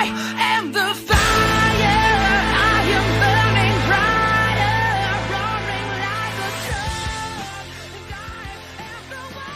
am the fire. I am burning brighter, roaring like a sun. I am the one.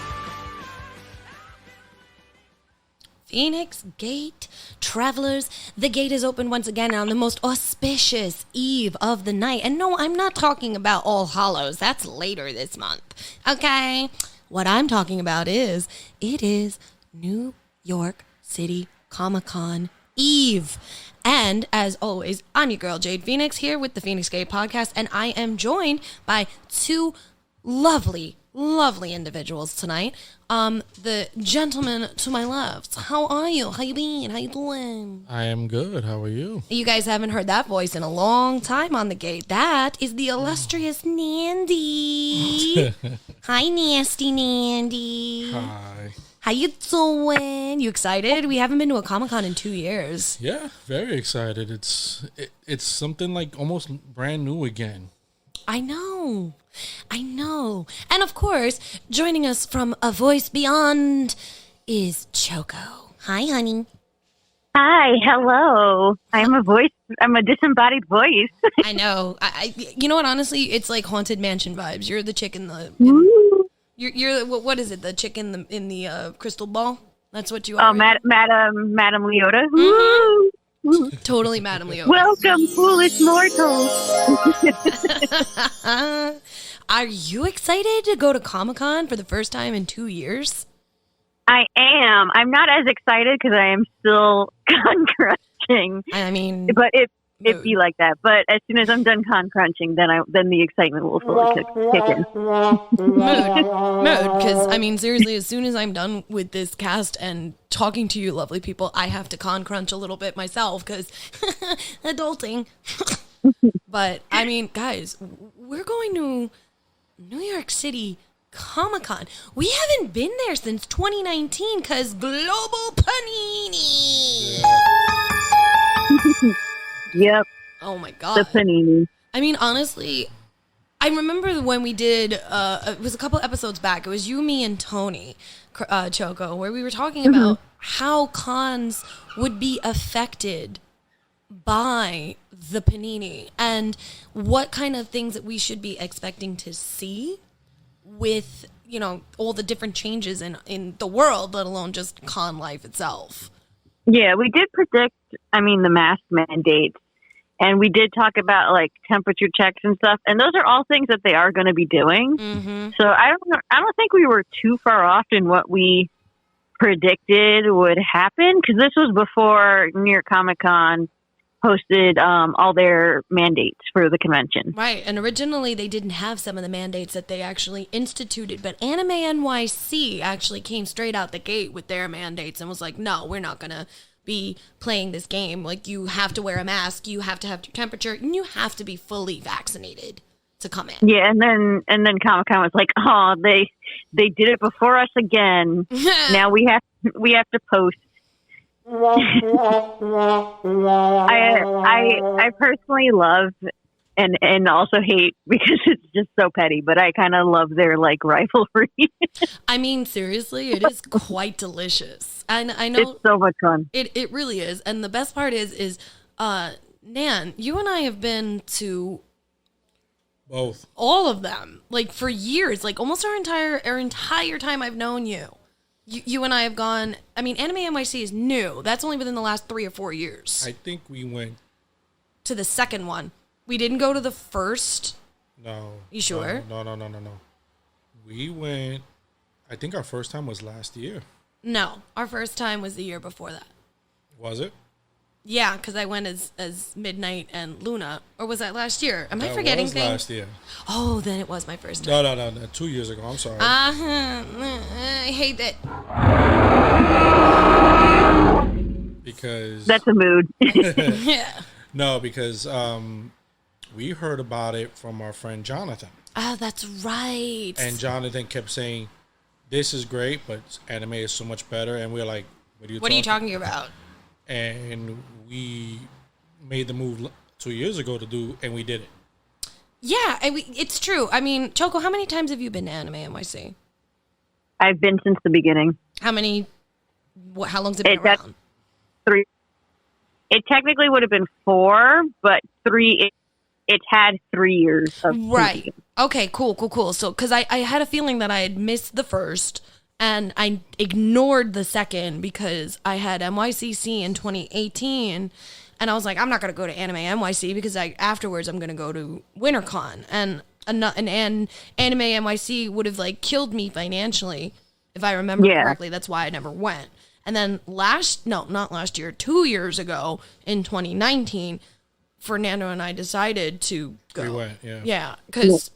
Feinics Gate travelers, the gate is open once again on the most auspicious eve of the night. And no, I'm not talking about All Hallows. That's later this month. Okay? What I'm talking about is, it is New York City Comic-Con Eve. And as always, I'm your girl, Jade Feinics, here with the Feinics Gate podcast. And I am joined by two lovely individuals tonight. The gentleman to my left. How are you? How you been? How you doing? I am good. How are you? You guys haven't heard that voice in a long time on the gate. That is the illustrious Nandy. Hi, Nasty Nandy. Hi. How you doing? You excited? We haven't been to a Comic-Con in 2 years. Yeah, very excited. It's something like almost brand new again. I know. And of course, joining us from A Voice Beyond is Choco. Hi, honey. Hi, hello. I'm a disembodied voice. I know. I you know what? Honestly, it's like Haunted Mansion vibes. You're the chick in the. You're what is it? The chick in the crystal ball. That's what you are. Oh, Madam Leota. Mm-hmm. Totally, Madam Leo. Welcome, foolish mortals. Are you excited to go to Comic-Con for the first time in 2 years? I am. I'm not as excited because I am still con crunching. I mean, but it be like that. But as soon as I'm done con crunching, then the excitement will fully kick in. Mood. Because I mean, seriously, as soon as I'm done with this cast and talking to you, lovely people, I have to con crunch a little bit myself because adulting. But I mean, guys, we're going to New York City Comic-Con. We haven't been there since 2019 because Global Panini. Yep. Oh my God. The panini. I mean, honestly, I remember when we did, it was a couple episodes back. It was you, me, and Tony, Choco, where we were talking about how cons would be affected by the panini and what kind of things that we should be expecting to see with, you know, all the different changes in the world, let alone just con life itself. Yeah, we did predict, the mask mandates. And we did talk about like temperature checks and stuff, and those are all things that they are going to be doing. Mm-hmm. So I don't think we were too far off in what we predicted would happen, because this was before New York Comic Con posted all their mandates for the convention. Right, and originally they didn't have some of the mandates that they actually instituted, but Anime NYC actually came straight out the gate with their mandates and was like, no, we're not going to be playing this game. Like, you have to wear a mask, you have to have your temperature, and you have to be fully vaccinated to come in. Yeah, and then Comic Con was like, oh, they did it before us again. Now we have to post. I personally love and also hate, because it's just so petty, but I kind of love their like rivalry. I mean, seriously, it is quite delicious. And I know it's so much fun. It really is. And the best part is Nan, you and I have been to both, all of them, like for years, like almost our entire time I've known you. You and I have gone. I mean, Anime NYC is new. That's only within the last 3 or 4 years. I think we went to the second one. We didn't go to the first. No. You sure? No. We went. I think our first time was last year. No, our first time was the year before that. Was it? Yeah, because I went as Midnight and Luna. Or was that last year? Am I forgetting things? That was last year. Oh, then it was my first time. No. 2 years ago. I'm sorry. I hate that. Because... That's a mood. Yeah. No, because we heard about it from our friend Jonathan. Oh, that's right. And Jonathan kept saying, this is great, but anime is so much better. And we're like, what are you talking about? And we made the move 2 years ago and we did it. Yeah, it's true. I mean, Choco, how many times have you been to Anime NYC? I've been since the beginning. How many? How long's it been around? it technically would have been 4, but 3. It's had 3 years of Right. season. Okay, cool. So, because I had a feeling that I had missed the first and I ignored the second because I had NYCC in 2018 and I was like, I'm not going to go to Anime NYC because afterwards I'm going to go to WinterCon and Anime NYC would have like killed me financially if I remember correctly. That's why I never went. And then not last year, 2 years ago in 2019, Fernando and I decided to go. We went, yeah. Yeah, because,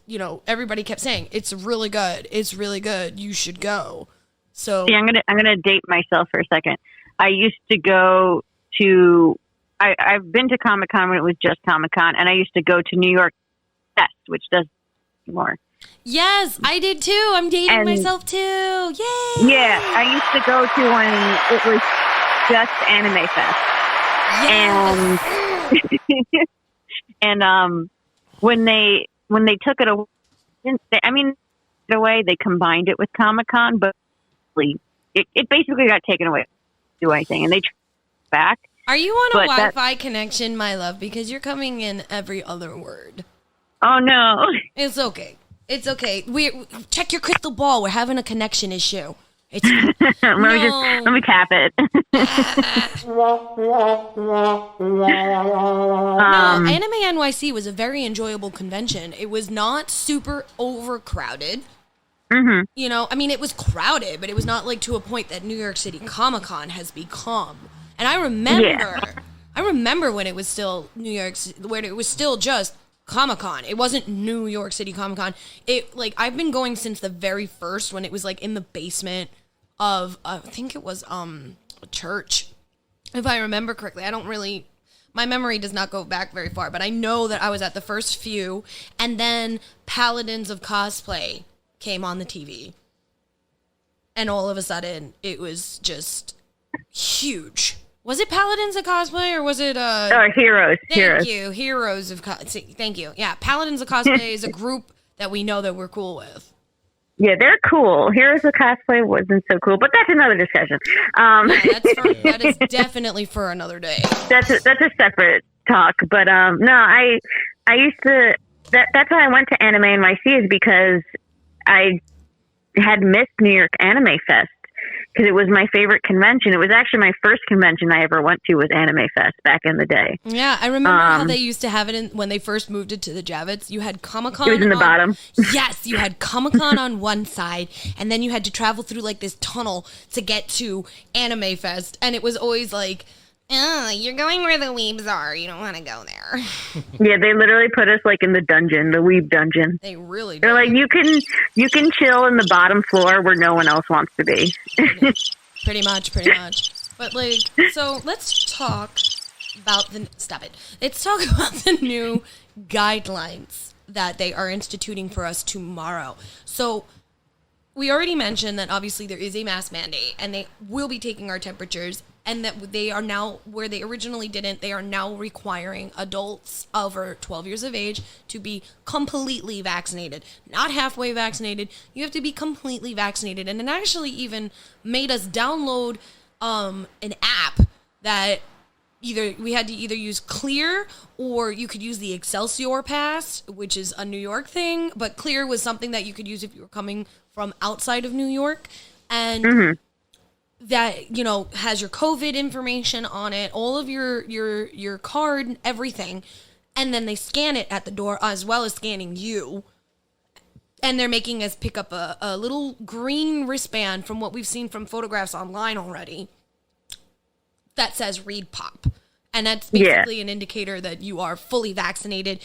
everybody kept saying, it's really good. It's really good. You should go. So See, I'm gonna date myself for a second. I used to go to. I've been to Comic-Con when it was just Comic-Con, and I used to go to New York Fest, which does more. yes, I did too. I'm dating myself too. Yay! Yeah, I used to go to when it was just Anime Fest. Yes. And when they took it away, they combined it with Comic-Con, but it basically got taken away. Do anything, and they took it back. Are you on a Wi-Fi connection, my love? Because you're coming in every other word. Oh no! It's okay. It's okay. We check your crystal ball. We're having a connection issue. It's let me tap it. Anime NYC was a very enjoyable convention. It was not super overcrowded. Mm-hmm. It was crowded, but it was not like to a point that New York City Comic-Con has become. And I remember when it was still when it was still just Comic-Con. It wasn't New York City Comic-Con. I've been going since the very first when it was in the basement of I think it was a church, if I remember correctly. My memory does not go back very far, but I know that I was at the first few, and then Paladins of Cosplay came on the TV, and all of a sudden it was just huge. Was it Paladins of Cosplay or was it Heroes? Thank you, Heroes of Cosplay. Thank you. Yeah, Paladins of Cosplay is a group that we know that we're cool with. Yeah, they're cool. Heroes of Cosplay wasn't so cool, but that's another discussion. That is definitely for another day. That's a separate talk. But no, I used to. That's why I went to Anime NYC is because I had missed New York Anime Fest because it was my favorite convention. It was actually my first convention I ever went to was Anime Fest back in the day. Yeah, I remember how they used to have it when they first moved it to the Javits. You had Comic-Con. It was in the bottom. Yes, you had Comic-Con on one side, and then you had to travel through this tunnel to get to Anime Fest, and it was always you're going where the weebs are. You don't want to go there. Yeah, they literally put us in the dungeon, the weeb dungeon. They really do. They're like, you can chill in the bottom floor where no one else wants to be. Pretty much. But so let's talk about Let's talk about the new guidelines that they are instituting for us tomorrow. So we already mentioned that obviously there is a mask mandate and they will be taking our temperatures, and that they are now, where they originally didn't, they are now requiring adults over 12 years of age to be completely vaccinated. Not halfway vaccinated. You have to be completely vaccinated. And it actually even made us download an app that we had to either use Clear or you could use the Excelsior Pass, which is a New York thing. But Clear was something that you could use if you were coming from outside of New York. And that, has your COVID information on it, all of your card, everything. And then they scan it at the door as well as scanning you. And they're making us pick up a little green wristband from what we've seen from photographs online already that says Read Pop. And that's basically an indicator that you are fully vaccinated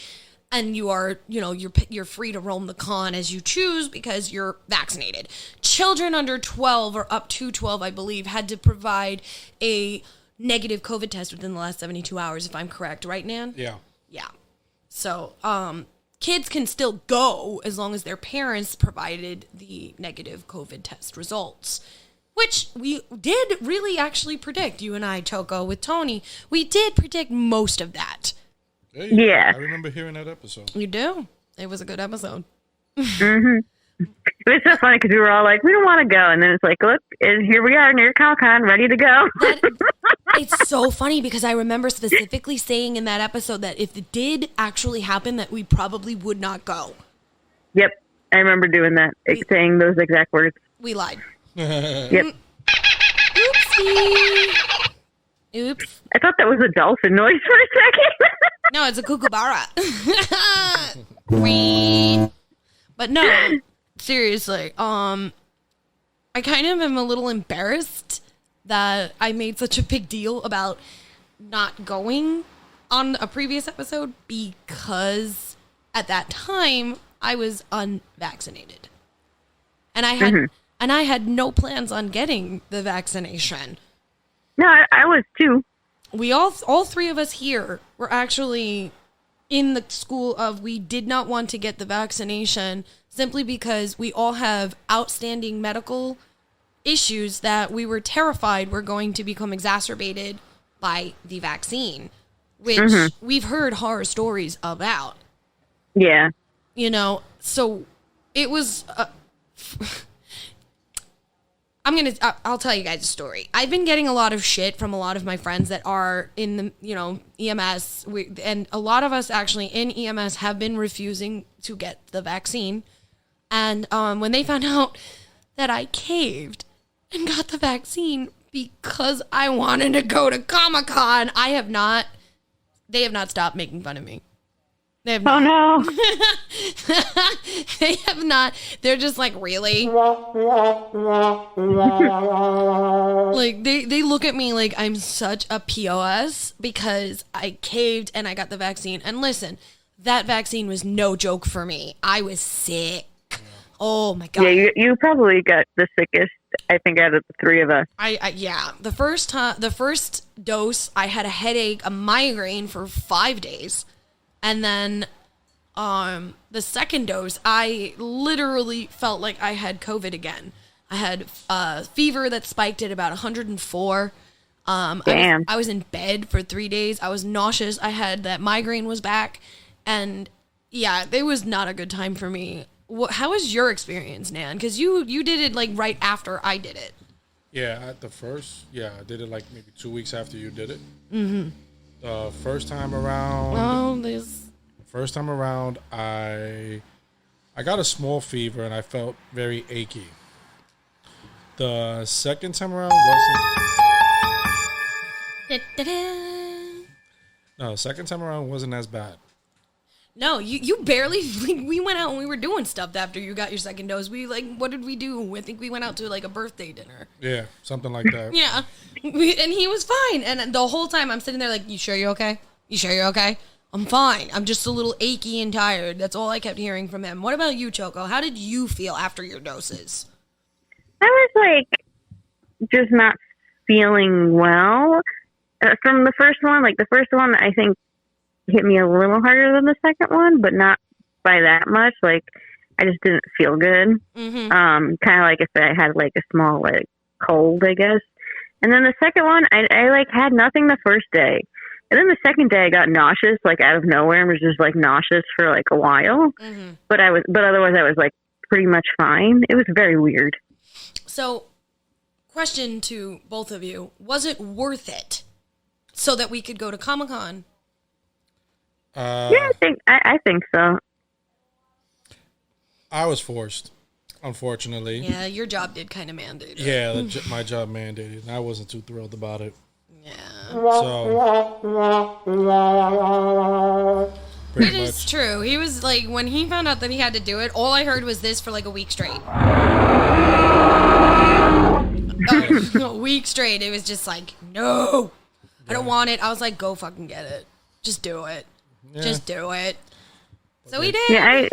and you are, you're free to roam the con as you choose because you're vaccinated. Children under 12 or up to 12, I believe, had to provide a negative COVID test within the last 72 hours, if I'm correct. Right, Nan? Yeah. Yeah. So, kids can still go as long as their parents provided the negative COVID test results, which we did really actually predict. You and I, Choco, with Tony, we did predict most of that. Hey, yeah. I remember hearing that episode. You do? It was a good episode. It was so funny because we were all like, we don't want to go. And then it's like, look, here we are near Comic-Con, ready to go. It's so funny because I remember specifically saying in that episode that if it did actually happen, that we probably would not go. Yep. I remember doing that, saying those exact words. We lied. Yep. Oopsie. Oops. I thought that was a dolphin noise for a second. No, it's a kookaburra. But no, seriously. I kind of am a little embarrassed that I made such a big deal about not going on a previous episode because at that time I was unvaccinated. And I had no plans on getting the vaccination. No, I was too. We all three of us here were actually in the school of we did not want to get the vaccination simply because we all have outstanding medical issues that we were terrified were going to become exacerbated by the vaccine, which we've heard horror stories about. Yeah. You know, so it was... I'll tell you guys a story. I've been getting a lot of shit from a lot of my friends that are in the, EMS. And a lot of us actually in EMS have been refusing to get the vaccine. And when they found out that I caved and got the vaccine because I wanted to go to Comic-Con, they have not stopped making fun of me. They have not. Oh, no. They have not. They're just like, really? Like, they look at me like I'm such a POS because I caved and I got the vaccine. And listen, that vaccine was no joke for me. I was sick. Oh, my God. Yeah, you probably got the sickest, I think, out of the three of us. Yeah. The first dose, I had a headache, a migraine for 5 days. And then the second dose, I literally felt like I had COVID again. I had fever that spiked at about 104. Damn. I was in bed for 3 days. I was nauseous. I had that migraine was back. And yeah, it was not a good time for me. How was your experience, Nan? Because you did it like right after I did it. Yeah, I did it like maybe 2 weeks after you did it. Mm-hmm. First time around, I got a small fever and I felt very achy. The second time around wasn't as bad. No, you barely. We went out and we were doing stuff after you got your second dose. What did we do? I think we went out to like a birthday dinner. Yeah, something like that. Yeah, and he was fine. And the whole time I'm sitting there like, you sure you're okay? You sure you're okay? I'm fine. I'm just a little achy and tired. That's all I kept hearing from him. What about you, Choco? How did you feel after your doses? I was like, just not feeling well. From the first one, I think hit me a little harder than the second one, but not by that much. Like, I just didn't feel good. Mm-hmm. Kind of like if I had like a small like cold, I guess. And then the second one, I like had nothing the first day. And then the second day I got nauseous, like out of nowhere, and was just like nauseous for like a while. Mm-hmm. But otherwise I was like pretty much fine. It was very weird. So, question to both of you. Was it worth it so that we could go to Comic-Con? Yeah, I think so. I was forced, unfortunately. Yeah, your job did kind of mandate it. Yeah, my job mandated, and I wasn't too thrilled about it. Yeah. So, it is true. He was like, when he found out that he had to do it, all I heard was this for like a week straight. A week straight. It was just like, no, I don't want it. I was like, go fucking get it. Just do it. Yeah. Just do it. So he did. Yeah,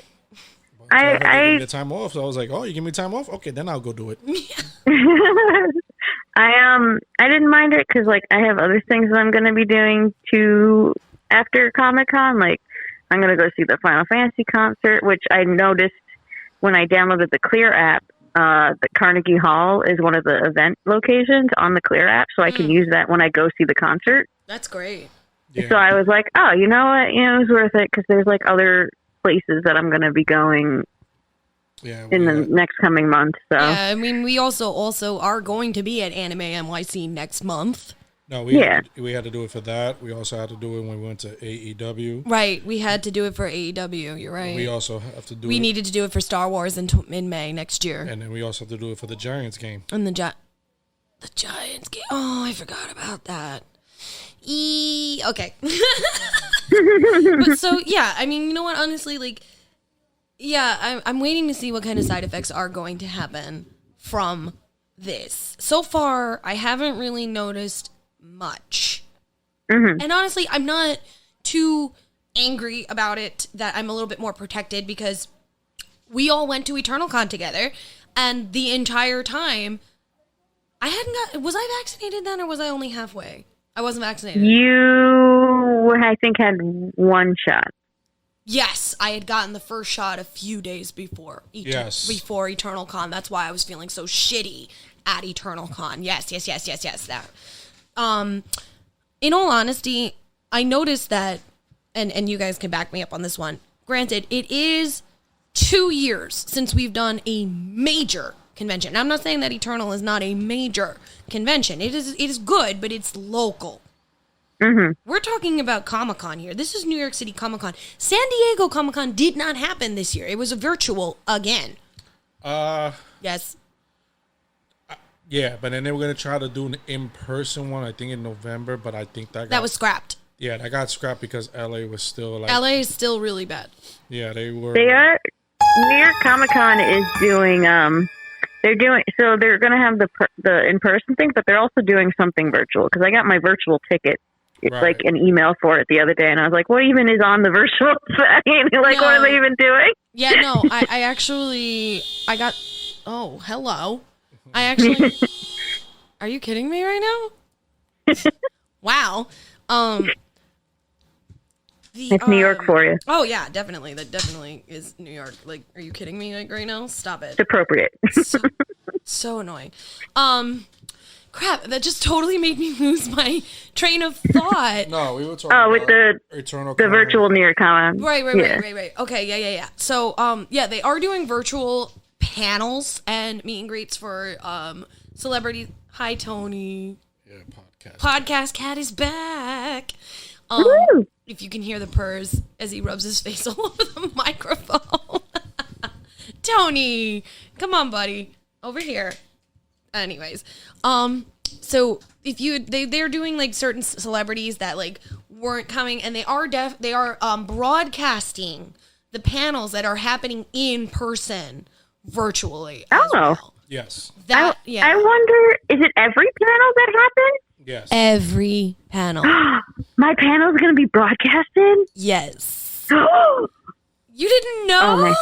I give me time off. So I was like, oh, you give me time off? Okay, then I'll go do it. I didn't mind it because like I have other things that I'm going to be doing too after Comic-Con. Like I'm going to go see the Final Fantasy concert, which I noticed when I downloaded the Clear app. The Carnegie Hall is one of the event locations on the Clear app, so I can use that when I go see the concert. That's great. Yeah. So I was like, oh, you know what? It was worth it because there's like other places that I'm going to be going Yeah, in the next coming month. So Yeah, I mean, we also are going to be at Anime NYC next month. no, we had to do it for that. We also had to do it when we went to AEW. Right, we had to do it for AEW. You're right. We also have to do. We needed to do it for Star Wars in May next year. and then we also have to do it for the Giants game. And the Giants game. Oh, I forgot about that. Okay. But so yeah, I mean, you know what? Honestly, like, yeah, I'm waiting to see what kind of side effects are going to happen from this. So far, I haven't really noticed much. And honestly, I'm not too angry about it that I'm a little bit more protected because we all went to EternalCon together, and the entire time I hadn't got. Was I vaccinated then, or was I only halfway? I wasn't vaccinated. you, I think, had one shot. Yes, I had gotten the first shot a few days before. Before EternalCon. That's why I was feeling so shitty at EternalCon. Yes. That. In all honesty, I noticed that, and you guys can back me up on this one. Granted, it is 2 years since we've done a major convention. And I'm not saying that Eternal is not a major convention. It is good, but it's local. We're talking about Comic-Con here. This is New York City Comic-Con. San Diego Comic-Con did not happen this year. It was a virtual again. Yes. Yeah, but then they were gonna try to do an in-person one. I think in November, but I think that was scrapped. Yeah, that got scrapped because LA was still like. LA is still really bad. Yeah, they were. They are. New York Comic Con is doing. They're doing. So they're going to have the in-person thing, but they're also doing something virtual because I got my virtual ticket. It's like an email for it the other day, and I was like, "What even is on the virtual thing? Like, what are they even doing?" Yeah, no, I actually got. Oh, hello. I actually. Are you kidding me right now? Wow. It's New York for you. Oh yeah, definitely. That definitely is New York. Like, are you kidding me? Like right now? Stop it. It's appropriate. So annoying. Crap, that just totally made me lose my train of thought. No, we were talking about with the virtual New York Comic. Right. Okay, yeah. So, they are doing virtual panels and meet and greets for celebrities. Hi, Tony. Yeah, Podcast Cat is back. If you can hear the purrs as he rubs his face all over the microphone. Tony, come on, buddy. Over here. Anyways, so if they're doing like certain celebrities that like weren't coming, and they are broadcasting the panels that are happening in person virtually. As well. Yes. I wonder, is it every panel that happens? Yes. Every panel. My panel is going to be broadcasted? Yes. You didn't know? Oh my,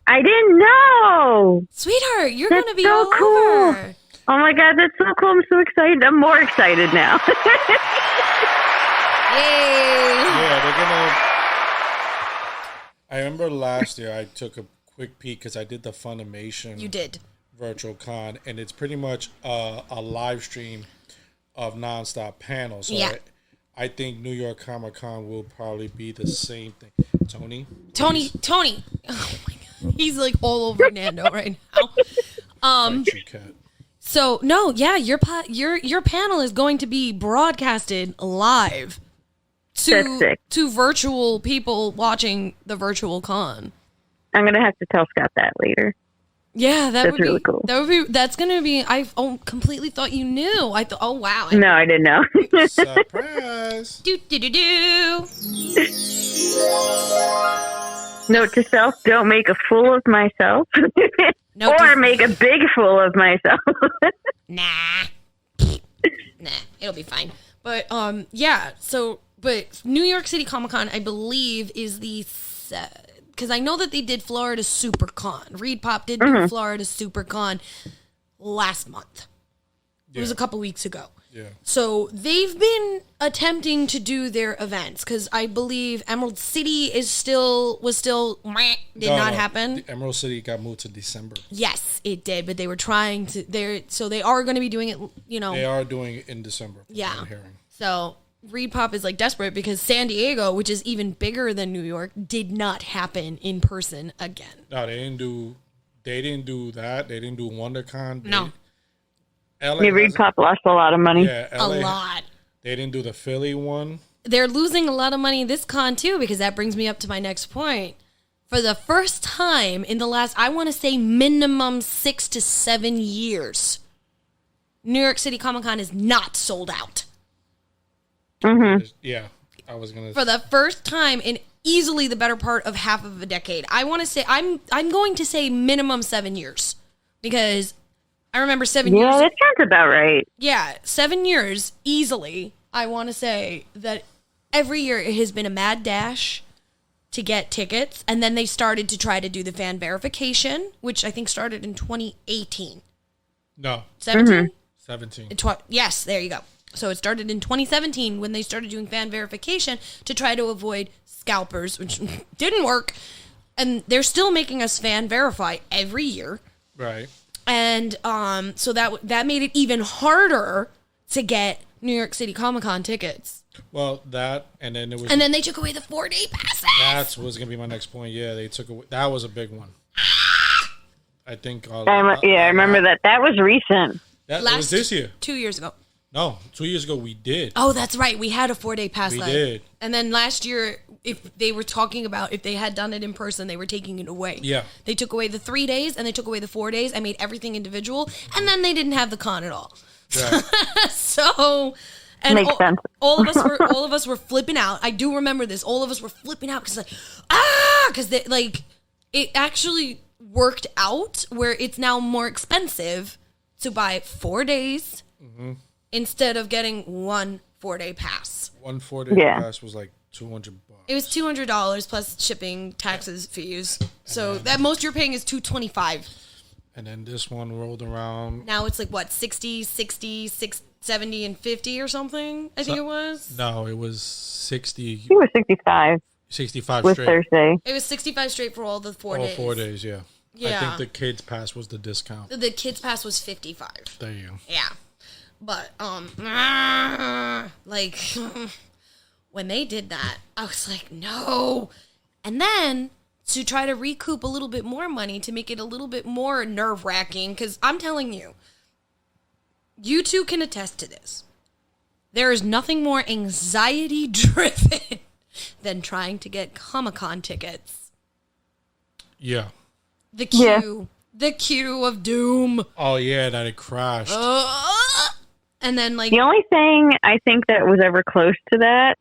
I didn't know. Sweetheart, you're That's going to be so all cool. over. Oh my God, that's so cool. I'm so excited. I'm more excited now. Yay. Yeah, they're gonna. I remember last year I took a quick peek because I did the Funimation. You did. Virtual con, and it's pretty much a live stream of nonstop panels. So yeah. I think New York Comic Con will probably be the same thing. Tony. Oh my God, he's like all over Nando right now. So no, yeah, your panel is going to be broadcasted live to virtual people watching the virtual con. I'm gonna have to tell Scott that later. Yeah, that's really cool. That's gonna be. I completely thought you knew. I thought, oh wow. No, I didn't know. Surprise. Do. Note to self: don't make a fool of myself, or make a big fool of myself. Nah, it'll be fine. But yeah. So, but New York City Comic Con, I believe, is the. Because I know that they did Florida SuperCon. Reed Pop did do Florida SuperCon last month. It was a couple weeks ago. Yeah. So they've been attempting to do their events because I believe Emerald City was still not happen. The Emerald City got moved to December. Yes, it did, but they were trying to. They are going to be doing it. They are doing it in December. Yeah. I'm hearing. So Reed Pop is like desperate because San Diego, which is even bigger than New York, did not happen in person again. No, they didn't do they didn't do that. They didn't do WonderCon. No. LA Reed Pop lost a lot of money. Yeah, A LA, lot. They didn't do the Philly one. They're losing a lot of money this con too, because that brings me up to my next point. For the first time in the last, I want to say minimum 6 to 7 years, New York City Comic Con is not sold out. Mm-hmm. Yeah, I was gonna. For the first time in easily the better part of half of a decade. I want to say I'm going to say minimum 7 years, because I remember 7 years. Yeah, that sounds about right. Yeah, 7 years easily. I want to say that every year it has been a mad dash to get tickets, and then they started to try to do the fan verification, which I think started in 2018. No, 17? 17. Yes, there you go. So it started in 2017 when they started doing fan verification to try to avoid scalpers, which didn't work. And they're still making us fan verify every year. Right. And so that made it even harder to get New York City Comic Con tickets. Well, that, and then they took away the 4-day passes. That's was gonna be my next point. Yeah, they took away. That was a big one. I think. I remember that. That was recent. That was this year. 2 years ago. No, 2 years ago we did. Oh, that's right. We had a 4-day pass. We did. And then last year, if they were talking about if they had done it in person, they were taking it away. Yeah. They took away the 3 days and they took away the 4 days. I made everything individual, and then they didn't have the con at all. Yeah. So, and Makes sense. all of us were flipping out. I do remember this. All of us were flipping out because it actually worked out where it's now more expensive to buy 4 days instead of getting one 4-day pass. One 4-day pass was like $200. It was $200 plus shipping, taxes, fees. So that most you're paying is $225. And then this one rolled around. Now it's like what, 60, 70, and 50 or something? I think it was. No, it was 60. I think it was 65. 65 with straight. Thursday. It was 65 straight for all the 4 days. All 4 days, yeah. Yeah. I think the kids pass was the discount. The kids pass was 55. There you go. Yeah. But like when they did that, I was like, no. And then to try to recoup a little bit more money to make it a little bit more nerve-wracking, because I'm telling you, you two can attest to this. There is nothing more anxiety-driven than trying to get Comic-Con tickets. Yeah. The queue. The queue of doom. Oh, yeah, that it crashed. And then, like... The only thing I think that was ever close to that,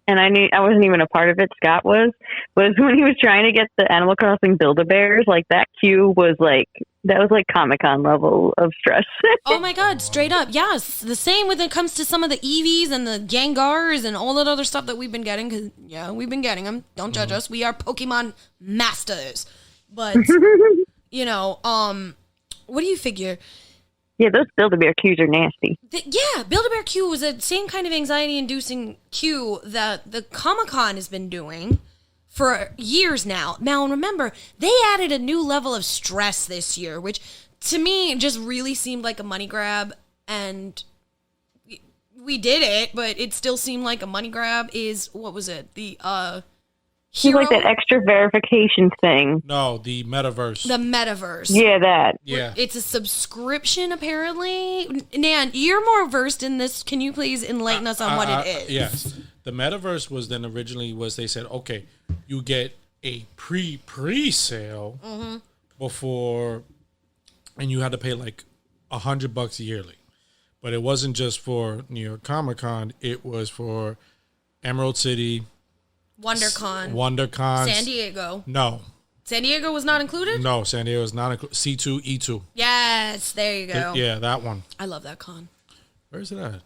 and I wasn't even a part of it, Scott was when he was trying to get the Animal Crossing Build-A-Bears, like that queue was like, that was like Comic-Con level of stress. Oh my God, straight up. Yes. The same when it comes to some of the Eevees and the Gengars and all that other stuff that we've been getting. Because, yeah, we've been getting them. Don't judge us. We are Pokemon masters. But, you know, what do you figure? Yeah, those Build-A-Bear queues are nasty. Build-A-Bear queue was the same kind of anxiety-inducing queue that the Comic-Con has been doing for years now. Now, remember, they added a new level of stress this year, which to me just really seemed like a money grab, and we did it, but it still seemed like a money grab is, what was it? The, Hero? Like that extra verification thing. No, the metaverse. The metaverse. Yeah, that. Yeah. It's a subscription, apparently. Nan, you're more versed in this. Can you please enlighten us on what it is? Yes. The metaverse was then originally they said, okay, you get a pre-sale before, and you had to pay like $100 yearly. But it wasn't just for New York Comic Con. It was for Emerald City, WonderCon, San Diego. No. San Diego was not included? No, San Diego is not included. C2, E2. Yes, there you go. Yeah, that one. I love that con. Where is it at?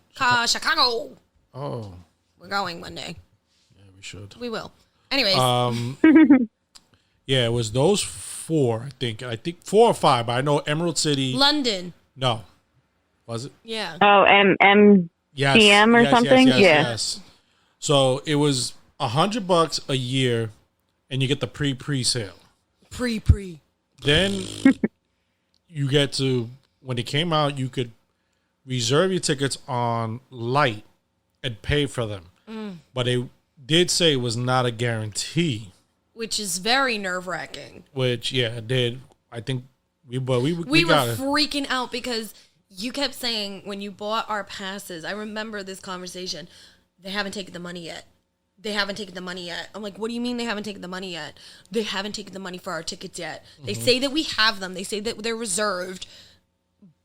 Chicago. Oh. We're going one day. Yeah, we should. We will. Anyways. Yeah, it was those four, I think. I think 4 or 5, but I know Emerald City. London. No. Was it? Yeah. Oh, MTM or something? Yes. So it was $100 a year, and you get the pre-sale. Pre. Then you get to, when it came out, you could reserve your tickets on Light and pay for them. But they did say it was not a guarantee. Which is very nerve-wracking. Which, yeah, it did. I think we We were got it. freaking out because you kept saying when you bought our passes, I remember this conversation, they haven't taken the money yet. They haven't taken the money yet. I'm like, what do you mean they haven't taken the money yet? They haven't taken the money for our tickets yet. They say that we have them. They say that they're reserved,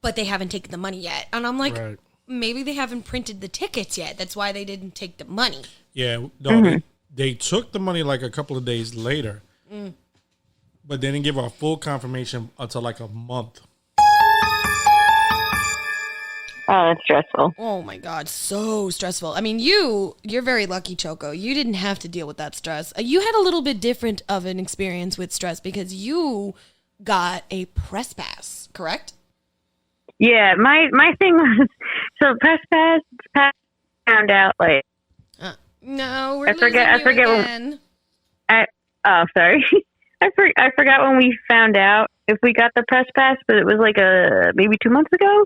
but they haven't taken the money yet. And I'm like, maybe they haven't printed the tickets yet. That's why they didn't take the money. Yeah, no, they took the money like a couple of days later, but they didn't give our full confirmation until like a month. Oh, that's stressful. Oh my God, so stressful. I mean, you're very lucky, Choco. You didn't have to deal with that stress. You had a little bit different of an experience with stress because you got a press pass, correct? Yeah, my thing was, so press pass found out like, No, we're I forget again. sorry. I forgot when we found out if we got the press pass, but it was like maybe 2 months ago.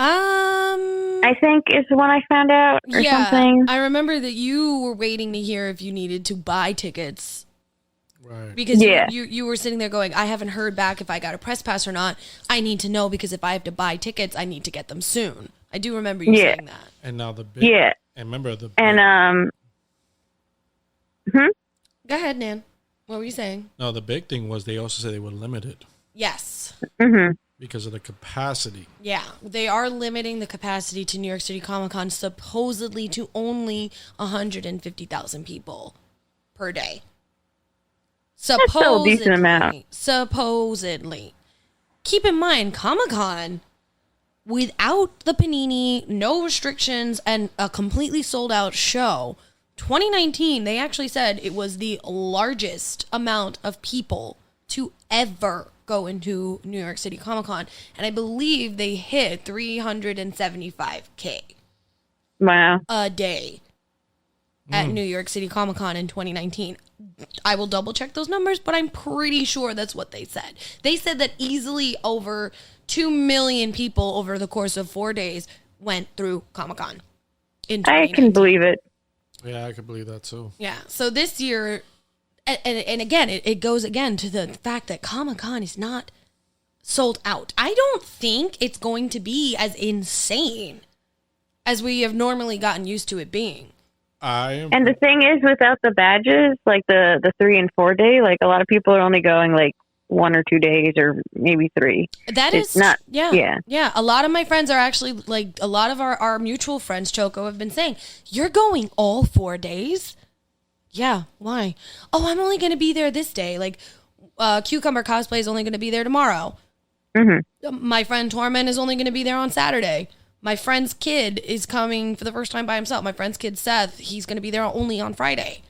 I think is when I found out or something. I remember that you were waiting to hear if you needed to buy tickets. Right. Because you were sitting there going, I haven't heard back if I got a press pass or not. I need to know because if I have to buy tickets, I need to get them soon. I do remember you saying that. And now the big and remember the Go ahead, Nan. What were you saying? No, the big thing was they also said they were limited. Yes. Because of the capacity. Yeah, they are limiting the capacity to New York City Comic Con supposedly to only 150,000 people per day. That's still a decent amount. Supposedly. Keep in mind, Comic Con, without the Panini, no restrictions, and a completely sold out show, 2019, they actually said it was the largest amount of people to ever go into New York City Comic Con, and I believe they hit 375K. Wow. A day at New York City Comic Con in 2019. I will double check those numbers, but I'm pretty sure that's what they said. They said that easily over 2 million people over the course of 4 days went through Comic Con in 2019. I can believe it. Yeah, I can believe that too. Yeah. So this year, and again, it goes again to the fact that Comic-Con is not sold out. I don't think it's going to be as insane as we have normally gotten used to it being. And the thing is, without the badges, like the 3 and 4 day, like a lot of people are only going like 1 or 2 days or maybe 3. That it's is not. Yeah. A lot of my friends are actually like a lot of our mutual friends, Choco, have been saying, "You're going all 4 days." Yeah, why? Oh, I'm only going to be there this day. Like, Cucumber Cosplay is only going to be there tomorrow. My friend Torment is only going to be there on Saturday. My friend's kid is coming for the first time by himself. My friend's kid, Seth, he's going to be there only on Friday.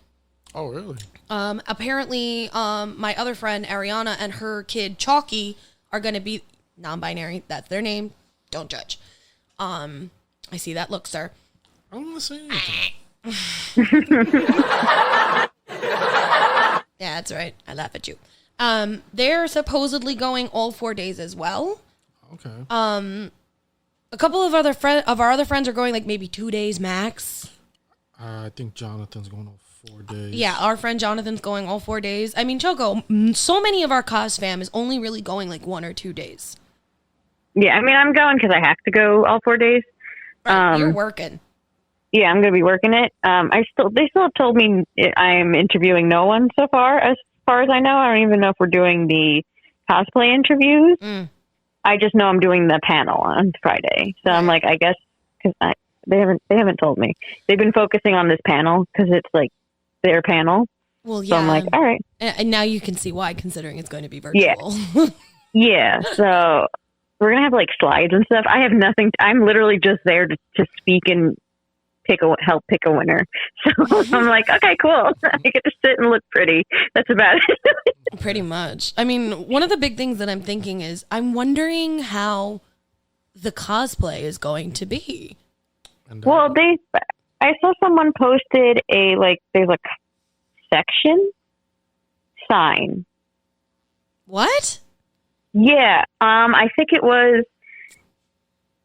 Oh, really? Apparently, my other friend, Ariana, and her kid, Chalky, are going to be non-binary. That's their name. Don't judge. I see that look, sir. I don't want to say anything. Yeah, that's right. I laugh at you. They're supposedly going all 4 days as well. Okay. A couple of our other friends are going like maybe 2 days max. I think Jonathan's going on 4 days. Yeah, our friend Jonathan's going all 4 days. I mean, Choco, so many of our cos fam is only really going like 1 or 2 days. Yeah, I mean, I'm going because I have to go all 4 days. Right, you're working. Yeah, I'm going to be working it. They still have told me I'm interviewing no one so far. As far as I know, I don't even know if we're doing the cosplay interviews. I just know I'm doing the panel on Friday. So I'm like, I guess because they haven't told me. They've been focusing on this panel because it's like their panel. Well, yeah. So I'm like, all right. And now you can see why, considering it's going to be virtual. Yeah. So we're going to have like slides and stuff. I have nothing. I'm literally just there to speak and help pick a winner. So I'm like, okay, cool. I get to sit and look pretty. That's about it. Pretty much. I mean, one of the big things that I'm thinking is I'm wondering how the cosplay is going to be. Well, I saw someone posted there's a section sign. What? Yeah. I think it was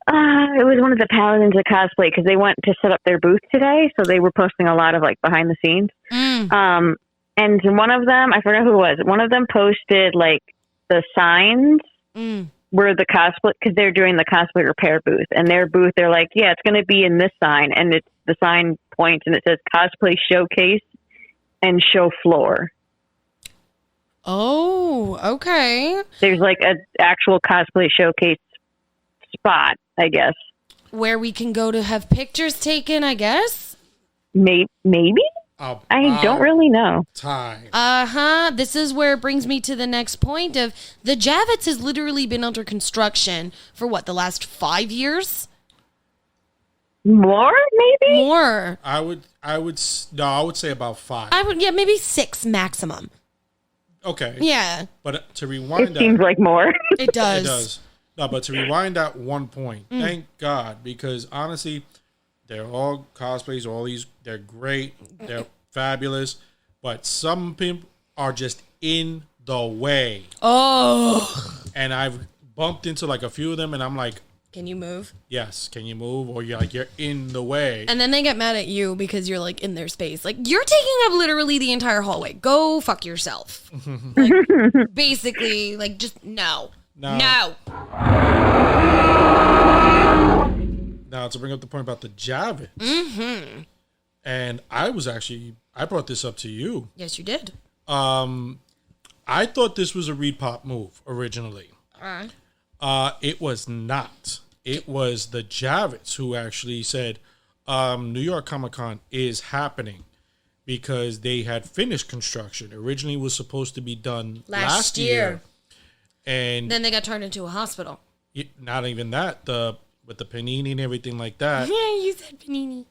one of the paladins of cosplay because they went to set up their booth today. So they were posting a lot of like behind the scenes. And one of them, I forgot who it was. One of them posted like the signs were the cosplay, because they're doing the cosplay repair booth, and their booth, they're like, yeah, it's going to be in this sign, and it's the sign points and it says cosplay showcase and show floor. Oh, okay. There's like an actual cosplay showcase spot, I guess. Where we can go to have pictures taken, I guess. Maybe. I don't really know. Time. This is where it brings me to the next point of the Javits has literally been under construction for what, the last 5 years? More, maybe? More. I would say about 5. Maybe 6 maximum. Okay. Yeah. But to rewind It seems like more. It does. It does. No, but to rewind that one point, thank God, because honestly, they're all cosplays, all these, they're great, they're fabulous, but some people are just in the way. Oh. And I've bumped into like a few of them, and I'm like, Can you move? yes, can you move? Or you're in the way. And then they get mad at you because you're like in their space. Like, you're taking up literally the entire hallway. Go fuck yourself. Like, basically, like, just no. No. Now, to bring up the point about the Javits, and I brought this up to you. Yes, you did. I thought this was a Reed Pop move originally. It was not. It was the Javits who actually said New York Comic Con is happening because they had finished construction. Originally, it was supposed to be done last year. And then they got turned into a hospital. Not even that. With the panini and everything like that. Yeah, you said panini.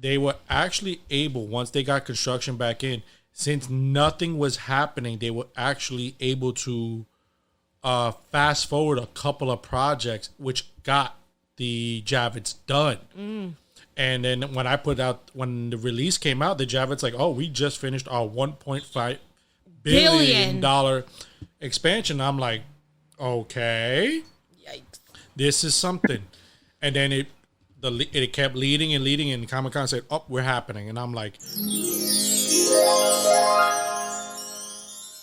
They were actually able, once they got construction back in, since nothing was happening, they were actually able to fast forward a couple of projects, which got the Javits done. And then when the release came out, the Javits like, oh, we just finished our $1.5 billion expansion. I'm like, okay, Yikes. this is something. And then it kept leading, and Comic-Con said, oh, we're happening. And I'm like,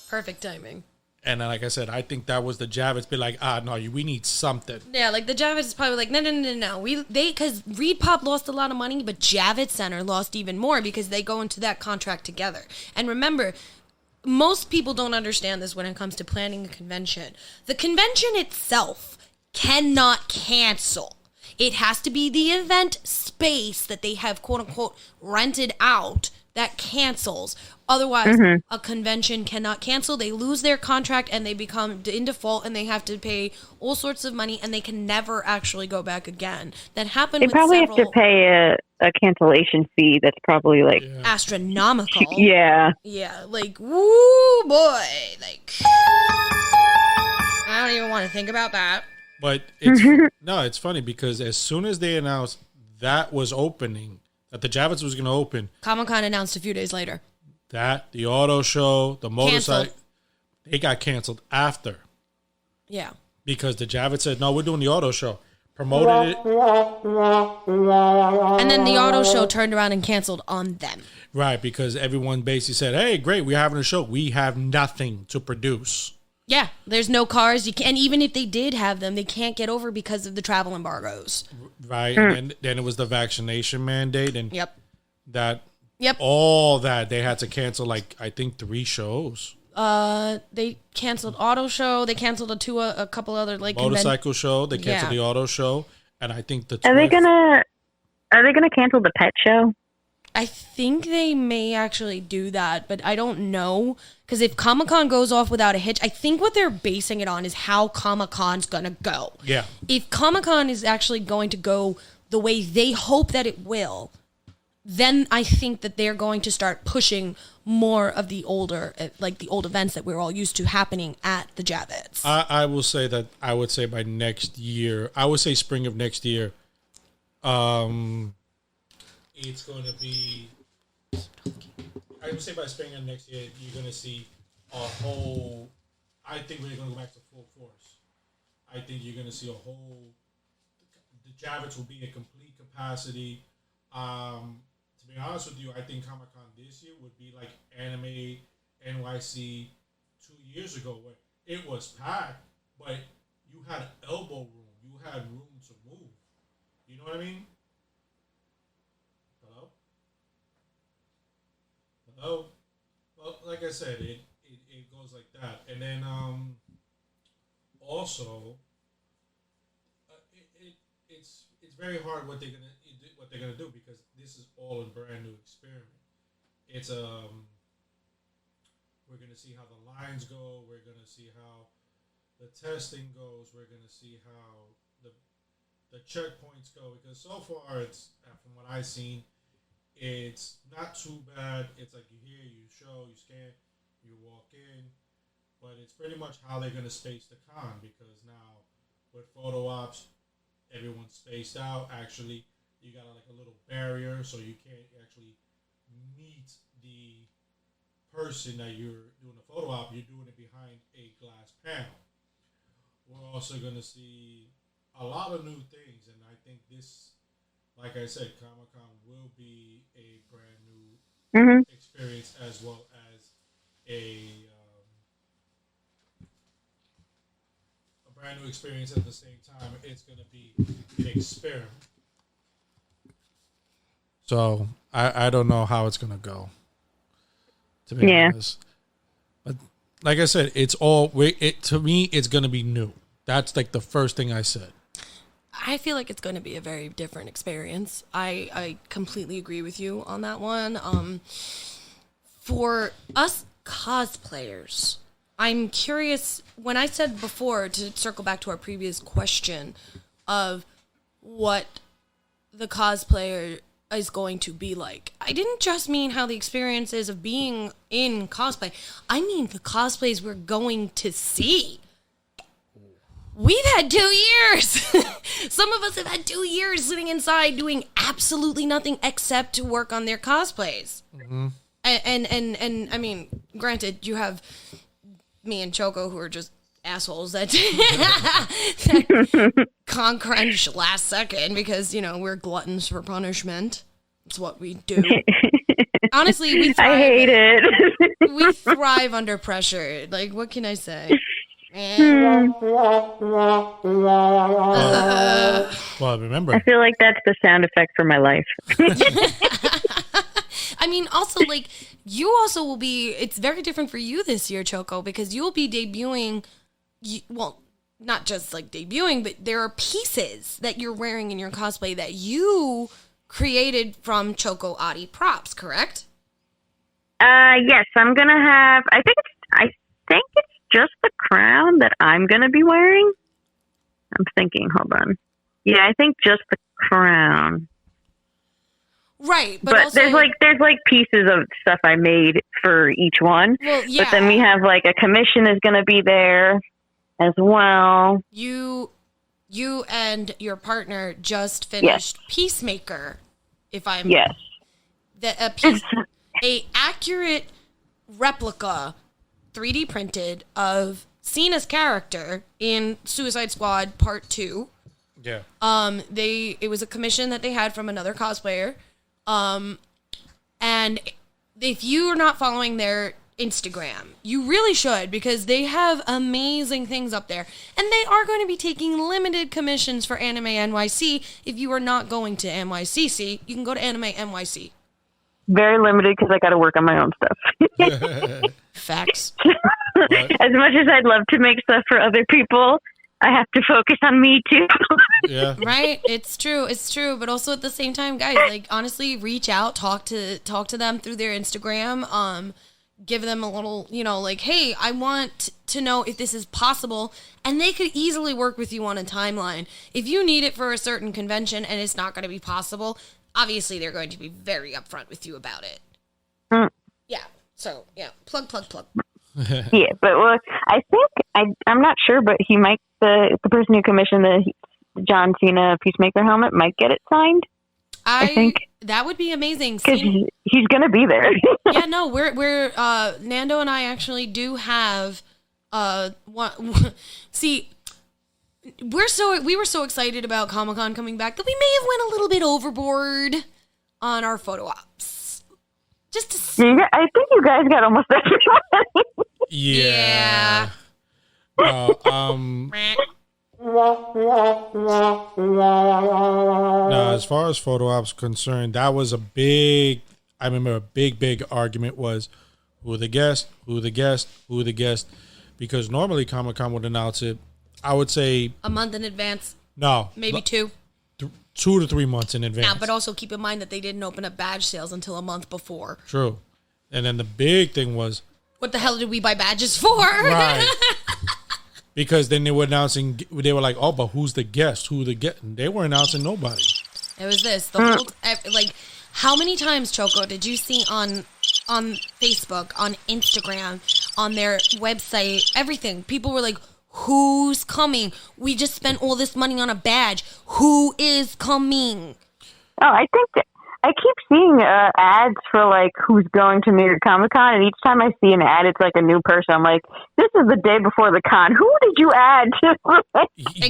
Perfect timing. and then, like I said, I think that was the Javits be like, no, we need something. Yeah, like the Javits is probably like, no. Because Reed Pop lost a lot of money, but Javits Center lost even more because they go into that contract together. And remember, most people don't understand this when it comes to planning a convention. The convention itself cannot cancel. It has to be the event space that they have, quote unquote, rented out that cancels. Otherwise, a convention cannot cancel. They lose their contract and they become in default and they have to pay all sorts of money and they can never actually go back again. That happened They with probably several... have to pay a cancellation fee that's probably like... astronomical. Yeah. Yeah, like, woo, boy. Like, I don't even want to think about that. But it's funny because as soon as they announced that was opening, that the Javits was going to open, Comic-Con announced a few days later. That, the auto show, the motorcycle, they got canceled after. Yeah. Because the Javits said, no, we're doing the auto show. Promoted it. And then the auto show turned around and canceled on them. Right, because everyone basically said, hey, great, we're having a show. We have nothing to produce. Yeah, there's no cars. And even if they did have them, they can't get over because of the travel embargoes. Right, and then it was the vaccination mandate. And all that, they had to cancel, like, I think 3 shows. They canceled auto show. They canceled a couple other like motorcycle show. They canceled the auto show, and I think Are they gonna cancel the pet show? I think they may actually do that, but I don't know. Because if Comic-Con goes off without a hitch, I think what they're basing it on is how Comic-Con's going to go. Yeah. If Comic-Con is actually going to go the way they hope that it will, then I think that they're going to start pushing more of the older, like the old events that we're all used to happening at the Javits. I will say that I would say by next year, I would say spring of next year, it's going to be, I would say by spring of next year, you're going to see a whole, I think we're going to go back to full force. I think you're going to see a whole, the Javits will be at complete capacity. To be honest with you, I think Comic-Con this year would be like Anime NYC 2 years ago where it was packed, but you had elbow room. You had room to move. You know what I mean? Hello? Hello? Well, like I said, it goes like that. And then also, it's very hard what they're gonna do because this is all a brand new experiment. It's we're gonna see how the lines go. We're gonna see how the testing goes. We're gonna see how the checkpoints go because so far it's from what I've seen, it's not too bad. It's like you hear, you show, you scan, you walk in, but it's pretty much how they're gonna space the con because now with photo ops, everyone's spaced out. Actually, you got like a little barrier so you can't actually meet the person that you're doing a photo op. You're doing it behind a glass panel. We're also going to see a lot of new things, and I think this, like I said, Comic-Con will be a brand new experience as well as a brand new experience at the same time. It's going to be an experiment. So I don't know how it's going to go, to be honest. But like I said, it's all to me. It's going to be new. That's like the first thing I said. I feel like it's going to be a very different experience. I completely agree with you on that one. For us cosplayers, I'm curious, when I said before, to circle back to our previous question of what the cosplayer is going to be like, I didn't just mean how the experience is of being in cosplay. I mean the cosplays we're going to see. We've had 2 years. Some of us have had 2 years sitting inside doing absolutely nothing except to work on their cosplays. Mm-hmm. And I mean, granted, you have me and Choco who are just assholes that con crunch last second because, you know, we're gluttons for punishment. It's what we do. Honestly, we thrive. I hate it. We thrive under pressure. Like, what can I say? Well, remember, I feel like that's the sound effect for my life. I mean, also, like, you also will be, it's very different for you this year, Choco, because you'll be debuting, well, not just like debuting, but there are pieces that you're wearing in your cosplay that you created from Choco Adi props, correct? Yes, I'm gonna have. I think it's just the crown that I'm gonna be wearing. I'm thinking. Hold on. Yeah, I think just the crown. Right, but also, there's like pieces of stuff I made for each one. Well, yeah. But then we have like a commission is gonna be there as well. You and your partner just finished Peacemaker, if I'm a accurate replica 3D printed of Cena's character in Suicide Squad Part 2. Yeah. It was a commission that they had from another cosplayer. And if you are not following their Instagram, you really should, because they have amazing things up there. And they are going to be taking limited commissions for Anime NYC. If you are not going to NYCC, you can go to Anime NYC. Very limited because I got to work on my own stuff. Facts. As much as I'd love to make stuff for other people, I have to focus on me too. Yeah. Right. It's true. But also at the same time, guys, like, honestly, reach out, talk to them through their Instagram. Give them a little, like, hey, I want to know if this is possible. And they could easily work with you on a timeline. If you need it for a certain convention and it's not going to be possible, obviously they're going to be very upfront with you about it. Yeah. So, yeah. Plug. Yeah, but I think, I'm not sure, but he might, the person who commissioned the John Cena Peacemaker helmet might get it signed. I think that would be amazing. Because he's going to be there. Yeah, no, we're Nando and I actually do have see, we were so excited about Comic-Con coming back that we may have went a little bit overboard on our photo ops. Just to I think you guys got almost everybody. Yeah. Now, as far as photo ops concerned, that was a big. I remember a big argument was who the guest, because normally Comic-Con would announce it. I would say a month in advance. No, maybe 2. 2 to 3 months in advance. Yeah, but also keep in mind that they didn't open up badge sales until a month before. True. And then the big thing was, what the hell did we buy badges for? Right. Because then they were like, oh, but who's the guest? Who the guest? They were announcing nobody. It was this. The whole, like, how many times, Choco, did you see on Facebook, on Instagram, on their website, everything? People were like, who's coming? We just spent all this money on a badge. Who is coming? Oh, I think I keep seeing ads for like who's going to New York Comic Con, and each time I see an ad, it's like a new person. I'm like, this is the day before the con. Who did you add to?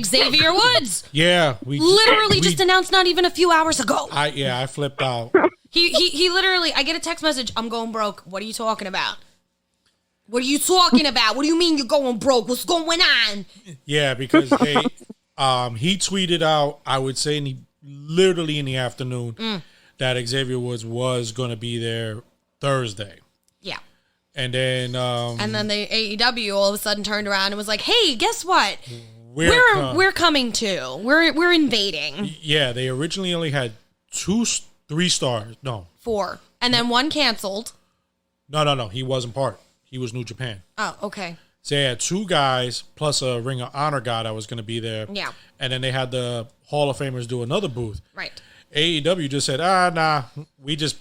Xavier Woods. Yeah, we just announced not even a few hours ago. I flipped out. He literally. I get a text message. I'm going broke. What are you talking about? What are you talking about? What do you mean you're going broke? What's going on? Yeah, because they he tweeted out, I would say literally in the afternoon, that Xavier Woods was going to be there Thursday. Yeah. And then the AEW all of a sudden turned around and was like, "Hey, guess what? We're coming too. We're invading." Yeah, they originally only had 3 stars. No. 4. And then 1 canceled. No, he wasn't part. He was New Japan. Oh, okay. So they had 2 guys plus a Ring of Honor guy that was going to be there. Yeah. And then they had the Hall of Famers do another booth. Right. AEW just said, nah, we just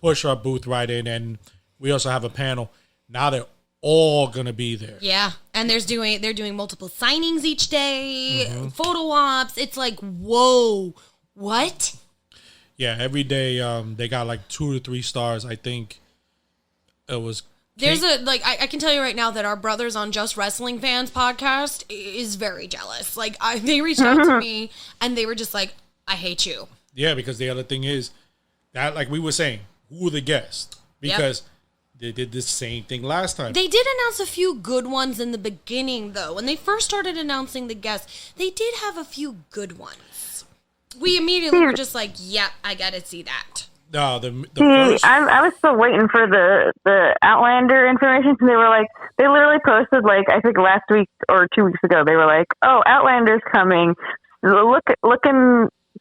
push our booth right in, and we also have a panel. Now they're all going to be there. Yeah. And they're doing multiple signings each day, photo ops. It's like, whoa, what? Yeah, every day they got like 2 to 3 stars. I think it was... There's I can tell you right now that our Brothers on Just Wrestling Fans podcast is very jealous. Like, they reached out to me and they were just like, I hate you. Yeah, because the other thing is that, like we were saying, who are the guests? Because they did the same thing last time. They did announce a few good ones in the beginning, though. When they first started announcing the guests, they did have a few good ones. We immediately were just like, yep, I got to see that. No, the first... I was still waiting for the Outlander information. They were like, they literally posted like, I think last week or 2 weeks ago, they were like, oh, Outlander's coming.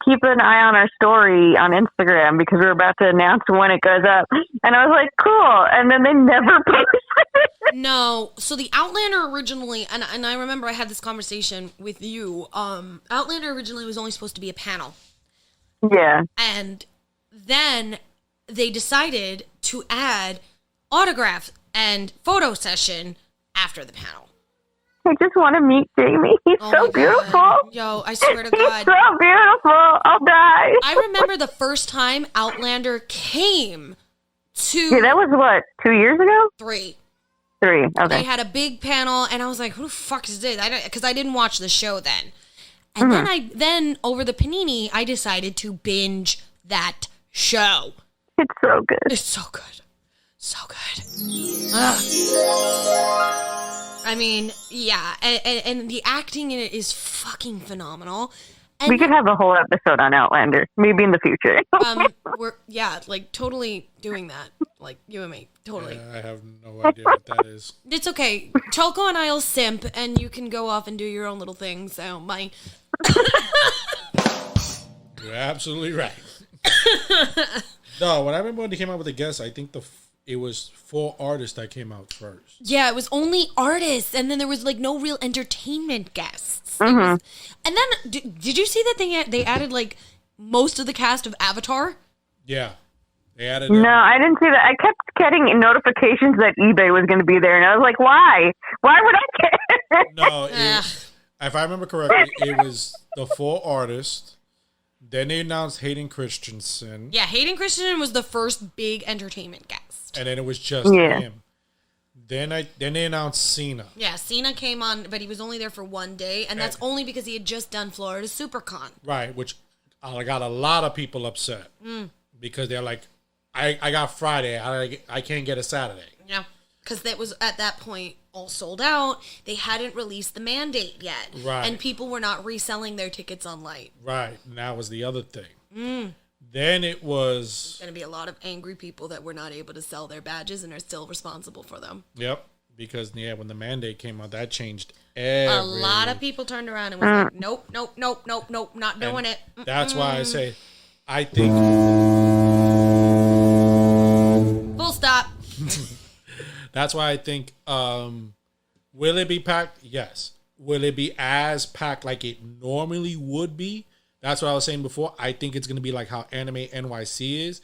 Keep an eye on our story on Instagram because we're about to announce when it goes up. And I was like, cool. And then they never posted it. No. So the Outlander originally, and I remember I had this conversation with you. Outlander originally was only supposed to be a panel. Yeah. And then they decided to add autograph and photo session after the panel. I just want to meet Jamie. He's so beautiful. God. Yo, I swear to God. He's so beautiful. I'll die. I remember the first time Outlander came to... Yeah, that was what, 2 years ago? 3. 3, okay. They had a big panel, and I was like, who the fuck is this? Because I didn't watch the show then. And then over the Panini, I decided to binge that show. It's so good. It's so good. So good. Ugh. I mean, yeah, and the acting in it is fucking phenomenal. And we could have a whole episode on Outlander, maybe in the future. we're like totally doing that, like you and me, totally. Yeah, I have no idea what that is. It's okay. Choco and I'll simp, and you can go off and do your own little thing. So my. You're absolutely right. No, when I remember when they came out with the guests, I think it was 4 artists that came out first. Yeah, it was only artists, and then there was like no real entertainment guests. And then did you see that they added like most of the cast of Avatar? Yeah, they added. No, I didn't see that. I kept getting notifications that eBay was going to be there, and I was like, "Why? Why would I care?" No, if I remember correctly, it was the 4 artists. Then they announced Hayden Christensen. Yeah, Hayden Christensen was the first big entertainment guest. And then it was just him. Then they announced Cena. Yeah, Cena came on, but he was only there for 1 day, and that's only because he had just done Florida SuperCon. Right, which got a lot of people upset. Because they're like, I got Friday. I can't get a Saturday. Yeah, because that was at that point all sold out. They hadn't released the mandate yet, Right. and people were not reselling their tickets online. Right, and that was the other thing. Then it was Going to be a lot of angry people that were not able to sell their badges and are still responsible for them. Yep, because when the mandate came out, that changed everything. A lot of people turned around and was like, nope, nope, nope, nope, nope, not doing it. That's why I say, I think Full stop. that's why I think. Will it be packed? Yes. Will it be as packed like it normally would be? That's what I was saying before. I think it's going to be like how Anime NYC is.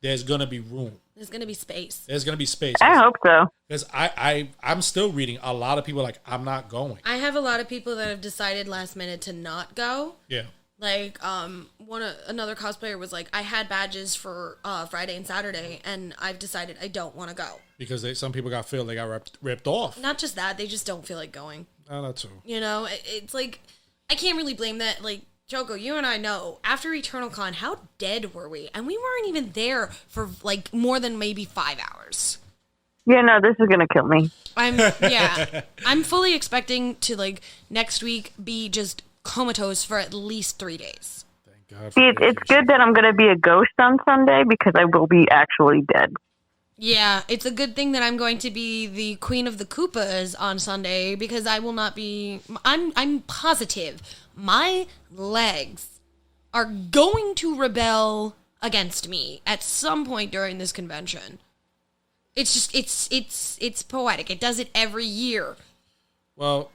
There's going to be room. There's going to be space. There's going to be space. I hope so. Because I'm still reading a lot of people like, I'm not going. I have a lot of people that have decided last minute to not go. Yeah. Like, another cosplayer was like, I had badges for Friday and Saturday, and I've decided I don't want to go. Because some people got filled. They got ripped off. Not just that, they just don't feel like going. Oh, that's true. You know, it's like, I can't really blame that. Like, Choco, you and I know, after Eternal Con, how dead were we? And we weren't even there for, like, more than maybe 5 hours. Yeah, no, this is going to kill me. I'm fully expecting to, like, next week be just comatose for at least 3 days. Thank God. See, it's good that I'm going to be a ghost on Sunday because I will be actually dead. Yeah, it's a good thing that I'm going to be the Queen of the Koopas on Sunday because I will not be... I'm positive my legs are going to rebel against me at some point during this convention. It's just... It's poetic. It does it every year. Well,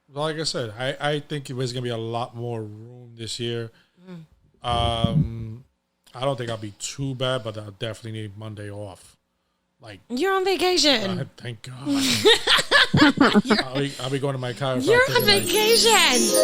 like I said, I think there's going to be a lot more room this year. I don't think I'll be too bad, but I'll definitely need Monday off. Like, you're on vacation. Thank God. I'll be going to my chiropractor. You're on vacation.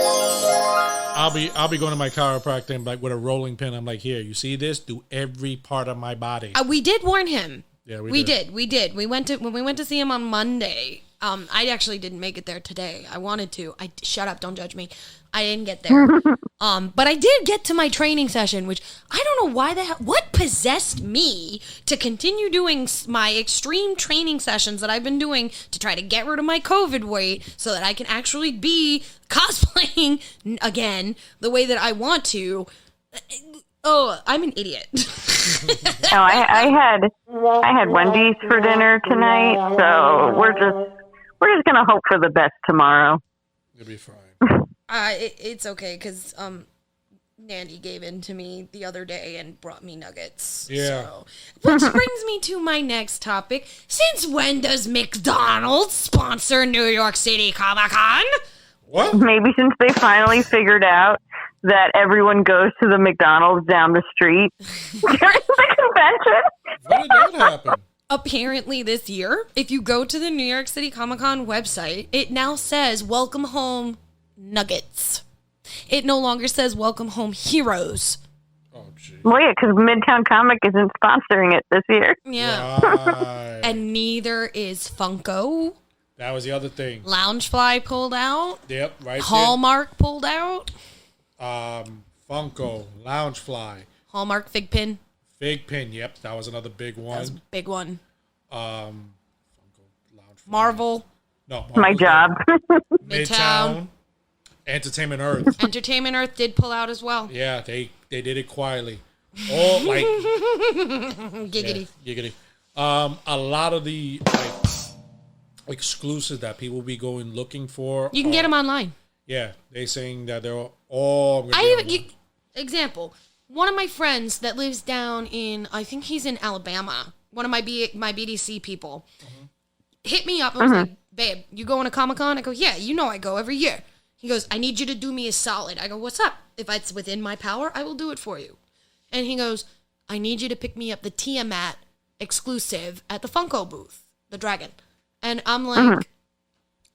I'll be going to my chiropractor and like with a rolling pin. I'm like, here, you see this? Do every part of my body. We did warn him. Yeah, we did. When we went to see him on Monday. I actually didn't make it there today. I wanted to. Shut up, don't judge me. I didn't get there. But I did get to my training session, which I don't know why the hell. What possessed me to continue doing my extreme training sessions that I've been doing to try to get rid of my COVID weight so that I can actually be cosplaying again the way that I want to. Oh, I'm an idiot. No, I had Wendy's for dinner tonight, so we're just gonna hope for the best tomorrow. You'll be fine. It's okay because Nandy gave in to me the other day and brought me nuggets. Yeah. So. Which brings me to my next topic. Since when does McDonald's sponsor New York City Comic Con? What? Maybe since they finally figured out that everyone goes to the McDonald's down the street during the convention. When did that happen? Apparently this year, if you go to the New York City Comic Con website, it now says Welcome Home Nuggets. It no longer says Welcome Home Heroes. Oh, jeez. Well, yeah, because Midtown Comic isn't sponsoring it this year. Yeah. Right. And neither is Funko. That was the other thing. Loungefly pulled out. Yep, right Hallmark pulled out. Funko, Loungefly. Hallmark Fig Pin. Fig Pin, yep, that was another big one. That was a big one. Funko, Loungefly. Marvel. No, My job. Midtown. Entertainment Earth. Entertainment Earth did pull out as well. Yeah, they did it quietly. Oh, like Giggity. Yeah, giggity. A lot of the exclusives that people be going looking for. You can get them online. Yeah, they saying that they're all. Example. One of my friends that lives down in, I think he's in Alabama. One of my BDC people hit me up and was like, "Babe, you going to Comic-Con?" I go, "Yeah, you know I go every year." He goes, "I need you to do me a solid." I go, "What's up? If it's within my power, I will do it for you." And he goes, "I need you to pick me up the Tiamat exclusive at the Funko booth, the dragon." And I'm like,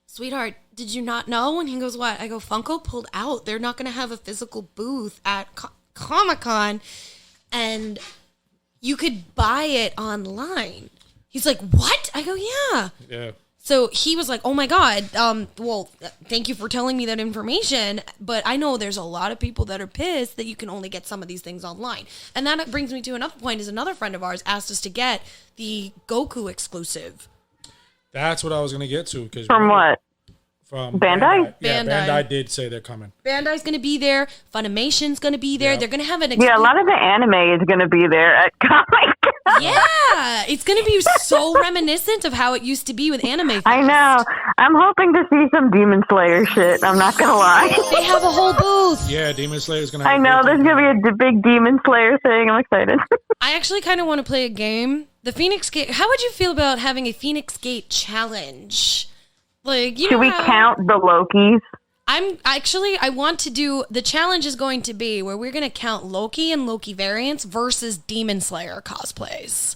"Sweetheart, did you not know?" And he goes, "What?" I go, "Funko pulled out. They're not going to have a physical booth at Comic-Con, and you could buy it online." He's like, "What?" I go, "Yeah." Yeah. So he was like, oh my God, well, thank you for telling me that information, but I know there's a lot of people that are pissed that you can only get some of these things online. And that brings me to another point, is another friend of ours asked us to get the Goku exclusive. That's what I was going to get to. From what? From Bandai? Yeah, Bandai. Bandai did say they're coming. Bandai's going to be there. Funimation's going to be there. Yep. They're going to have an Yeah, a lot of the anime is going to be there at Comic-Con. Yeah, it's going to be so reminiscent of how it used to be with Anime Fest. I know. I'm hoping to see some Demon Slayer shit. I'm not going to lie. They have a whole booth. Yeah, Demon Slayer's going to have I know. There's going to be a big Demon Slayer thing. I'm excited. I actually kind of want to play a game. The Feinics Gate. How would you feel about having a Feinics Gate challenge? Like, you Should know we count the Lokis? I want to do, the challenge is going to be where we're going to count Loki and Loki variants versus Demon Slayer cosplays.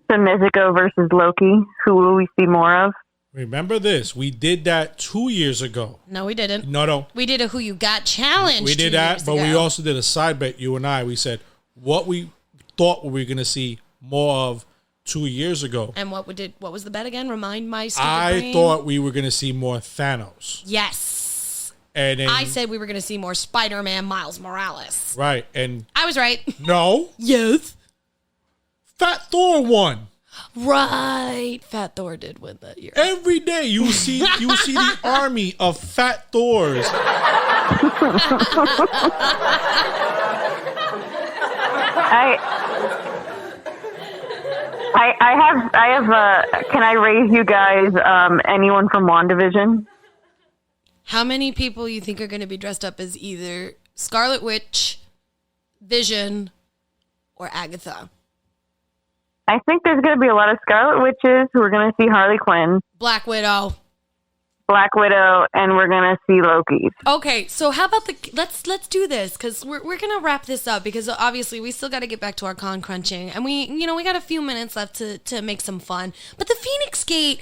So Nezuko versus Loki. Who will we see more of? Remember this. We did that 2 years ago. No, we didn't. No. We did a Who You Got challenge. We did 2 that, years but ago. we also did a side bet, you and I. We said what we thought we were going to see more of 2 years ago. And what was the bet again? Remind my stupid I brain. thought we were going to see more Thanos. Yes. And then, I said we were going to see more Spider-Man Miles Morales. right. And I was right. no, Yes. Fat Thor won. Right. Fat Thor did win that year. Every day you see the army of Fat Thors. I have. Can I raise you guys? Anyone from WandaVision? How many people you think are going to be dressed up as either Scarlet Witch, Vision, or Agatha? I think there's going to be a lot of Scarlet Witches who are going to see Harley Quinn, Black Widow. Black Widow, and we're going to see Loki's. Okay, so how about let's do this, because we're gonna wrap this up, because obviously we still got to get back to our con crunching, and we got a few minutes left to make some fun. But the Feinics Gate,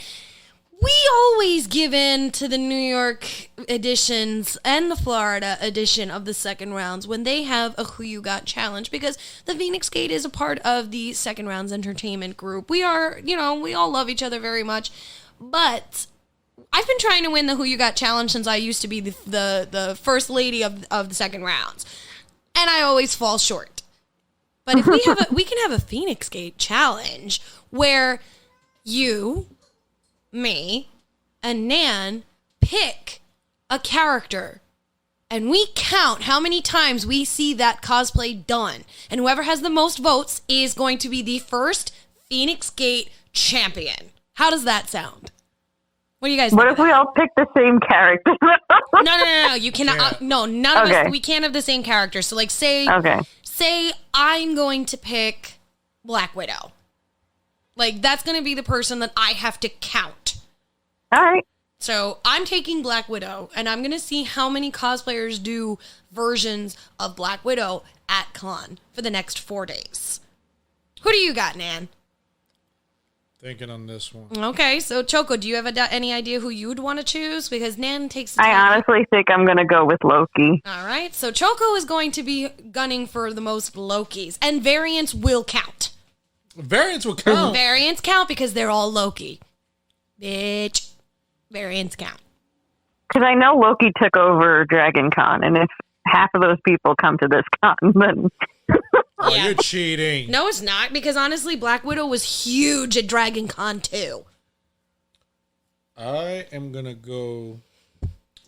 we always give in to the New York editions and the Florida edition of the second rounds when they have a Who You Got challenge, because the Feinics Gate is a part of the second rounds entertainment group. We are, we all love each other very much, but I've been trying to win the Who You Got challenge since I used to be the first lady of the second rounds, and I always fall short. But if we can have a Feinics Gate challenge where you, me, and Nan pick a character, and we count how many times we see that cosplay done, and whoever has the most votes is going to be the first Feinics Gate champion. How does that sound? What do you guys think? What if we all pick the same character? No. You cannot. No, none of us. We can't have the same character. So, like, say I'm going to pick Black Widow. Like, that's going to be the person that I have to count. All right. So I'm taking Black Widow, and I'm going to see how many cosplayers do versions of Black Widow at con for the next 4 days. Who do you got, Nan? Thinking on this one. Okay, so Choco, do you have any idea who you'd want to choose? Because Nan takes the I time. honestly think I'm going to go with Loki. All right, so Choco is going to be gunning for the most Lokis, and variants will count. Variants will count. Variants count because they're all Loki. Bitch. Variants count. Because I know Loki took over Dragon Con, and if half of those people come to this con, then... Oh, you're cheating. No, it's not, because honestly, Black Widow was huge at Dragon Con too. I am going to go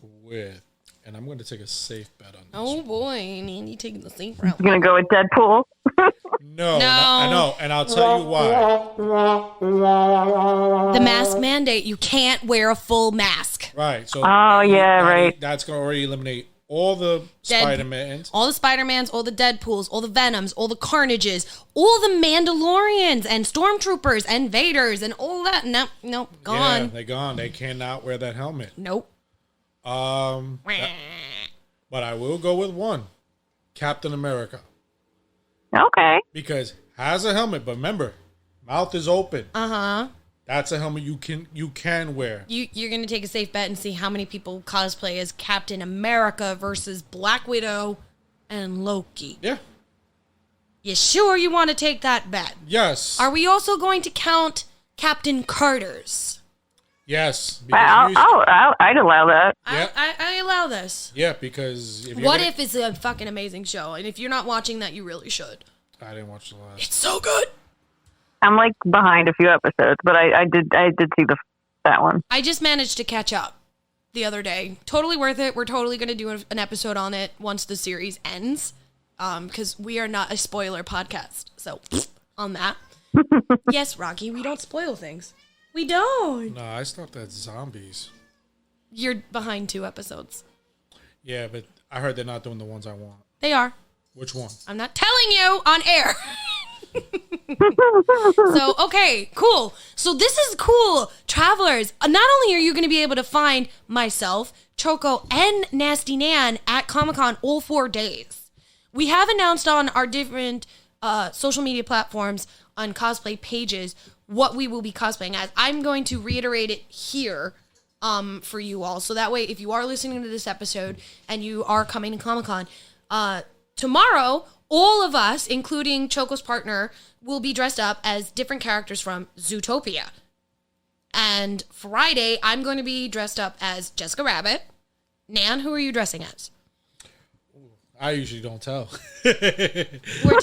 with, and I'm going to take a safe bet on this. Oh boy, Andy taking the safe route. You're going to go with Deadpool? No. I know, and I'll tell you why. The mask mandate, you can't wear a full mask. Right. So. Oh, yeah, right. That's going to already eliminate all the Spider-Mans. All the Spider-Mans, all the Deadpools, all the Venoms, all the Carnages, all the Mandalorians and Stormtroopers and Vaders and all that. Nope, gone. Yeah, they're gone. They cannot wear that helmet. Nope. But I will go with one. Captain America. Okay. Because has a helmet, but remember, mouth is open. Uh-huh. That's a helmet you can wear. You're going to take a safe bet and see how many people cosplay as Captain America versus Black Widow and Loki. Yeah. You sure you want to take that bet? Yes. Are we also going to count Captain Carter's? Yes. I'd allow that. Yeah. I allow this. Yeah, because What If is a fucking amazing show, and if you're not watching that, you really should. I didn't watch the last. It's so good. I'm like behind a few episodes, but I did see that one. I just managed to catch up the other day. Totally worth it. We're totally going to do an episode on it once the series ends, because we are not a spoiler podcast. So on that. Yes, Rocky, we don't spoil things. We don't. No, I stopped at zombies. You're behind 2 episodes. Yeah, but I heard they're not doing the ones I want. They are. Which one? I'm not telling you on air. So, okay, cool. So this is cool. Travelers, not only are you going to be able to find myself, Choco, and Nasty Nan at Comic-Con all 4 days. We have announced on our different social media platforms on cosplay pages what we will be cosplaying as. I'm going to reiterate it here for you all. So that way, if you are listening to this episode and you are coming to Comic-Con, tomorrow, all of us, including Choco's partner, will be dressed up as different characters from Zootopia. And Friday, I'm going to be dressed up as Jessica Rabbit. Nan, who are you dressing as? I usually don't tell. We're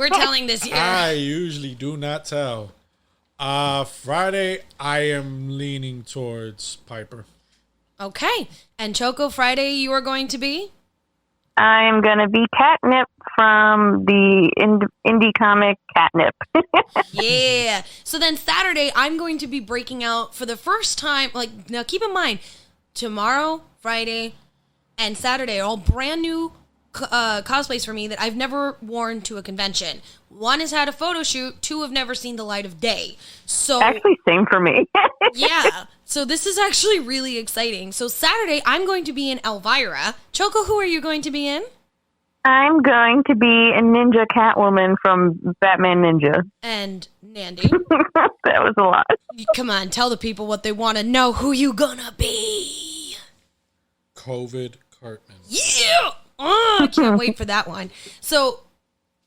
telling this year. I usually do not tell. Friday, I am leaning towards Piper. Okay. And Choco, Friday, you are going to be? I'm going to be Catnip from the indie comic Catnip. Yeah. So then Saturday, I'm going to be breaking out for the first time. Now keep in mind, tomorrow, Friday, and Saturday are all brand new cosplays for me that I've never worn to a convention. 1 has had a photo shoot, 2 have never seen the light of day. So actually, same for me. yeah. So this is actually really exciting. So Saturday, I'm going to be in Elvira. Choco, who are you going to be in? I'm going to be a ninja Catwoman from Batman Ninja. And Nandy. That was a lot. Come on, tell the people what they want to know. Who you gonna be? COVID Cartman. Yeah! Oh, I can't wait for that one. So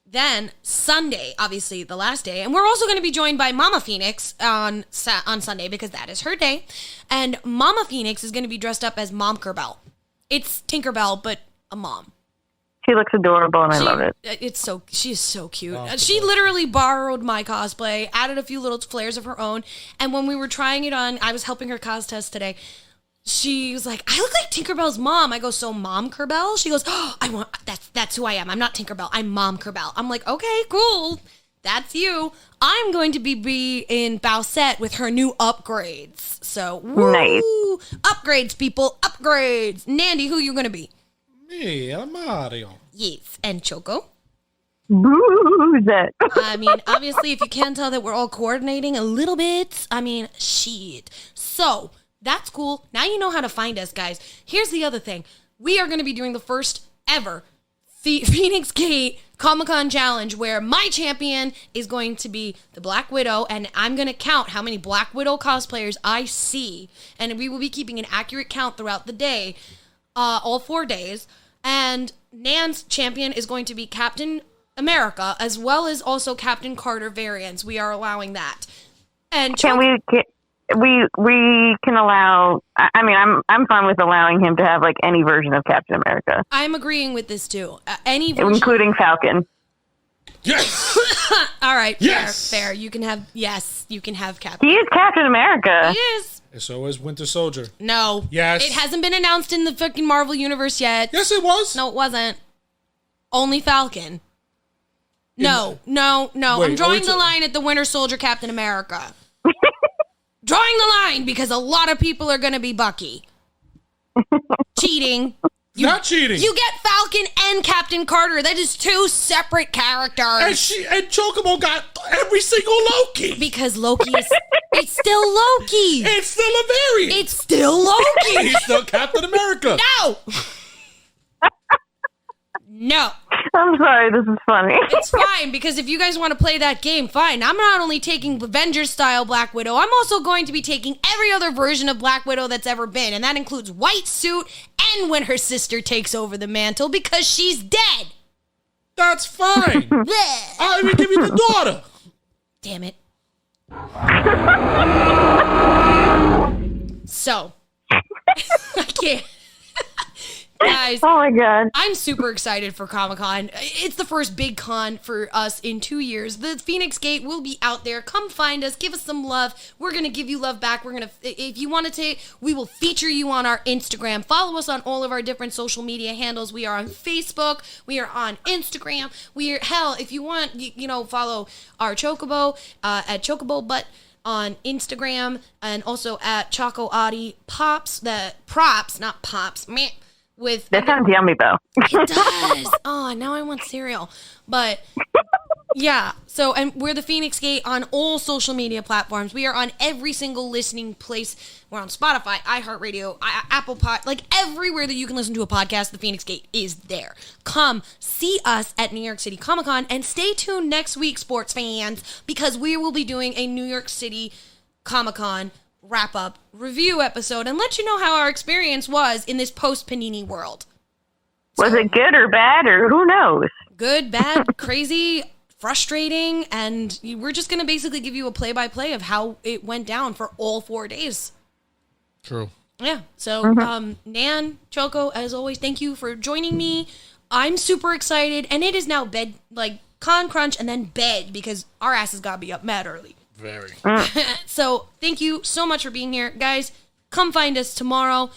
then Sunday, obviously the last day, and we're also going to be joined by Mama Feinics on Sunday because that is her day. And Mama Feinics is going to be dressed up as Mom Kerbal. It's Tinkerbell, but a mom. She looks adorable, and I love it. She is so cute. Oh, She literally borrowed my cosplay, added a few little flares of her own, and when we were trying it on, I was helping her cos test today. She was like, I look like Tinkerbell's mom. I go, so Mom Kerbal? She goes, oh, that's who I am. I'm not Tinkerbell. I'm Mom Kerbal. I'm like, okay, cool. That's you. I'm going to be in Bowsette with her new upgrades. So, woo! Nice. Upgrades, people. Upgrades. Nandy, who you going to be? Me, I'm Mario. Yes. And Choco? Who's that? I mean, obviously, if you can't tell that we're all coordinating a little bit, I mean, shit. So, that's cool. Now you know how to find us, guys. Here's the other thing. We are going to be doing the first ever Feinics Gate Comic-Con Challenge where my champion is going to be the Black Widow, and I'm going to count how many Black Widow cosplayers I see, and we will be keeping an accurate count throughout the day, all 4 days, and Nan's champion is going to be Captain America, as well as also Captain Carter variants. We are allowing that. And we can allow. I mean, I'm fine with allowing him to have like any version of Captain America. I'm agreeing with this too. Any version, including Falcon. Yes. All right. Yes. Fair. You can have. Yes, you can have Captain. He is Captain America. He is. And so is Winter Soldier. No. Yes. It hasn't been announced in the fucking Marvel universe yet. Yes, it was. No, it wasn't. Only Falcon. No. Wait, I'm drawing the line at the Winter Soldier, Captain America. Drawing the line because a lot of people are going to be Bucky. Cheating. Not cheating. You get Falcon and Captain Carter. That is 2 separate characters. And Chocobo got every single Loki. Because Loki is... It's still Loki. It's still a variant. It's still Loki. He's still Captain America. No. No. I'm sorry, this is funny. It's fine, because if you guys want to play that game, fine. I'm not only taking Avengers-style Black Widow, I'm also going to be taking every other version of Black Widow that's ever been, and that includes white suit and when her sister takes over the mantle, because she's dead. That's fine. I'll even give you the daughter. Damn it. So, I can't. Guys, Oh my God. I'm super excited for Comic-Con. It's the first big con for us in 2 years. The Feinics Gate will be out there. Come find us. Give us some love. We're going to give you love back. If you want to, we will feature you on our Instagram. Follow us on all of our different social media handles. We are on Facebook. We are on Instagram. If you want, follow our Chocobo at Chocobo Butt on Instagram, and also at Choco Audi Pops, props, not pops, meh. That sounds yummy, though. It does. Oh, now I want cereal. But yeah, and we're the Feinics Gate on all social media platforms. We are on every single listening place. We're on Spotify, iHeartRadio, Apple Pod, like everywhere that you can listen to a podcast. The Feinics Gate is there. Come see us at New York City Comic Con, and stay tuned next week, sports fans, because we will be doing a New York City Comic Con wrap-up review episode and let you know how our experience was in this post-Panini world. Was it good or bad, or who knows? Good, bad, crazy, frustrating, and we're just going to basically give you a play-by-play of how it went down for all 4 days. True. Yeah, so Nan, Choco, as always, thank you for joining me. I'm super excited, and it is now con crunch and then bed, because our asses got to be up mad early. Very. So thank you so much for being here. Guys, come find us tomorrow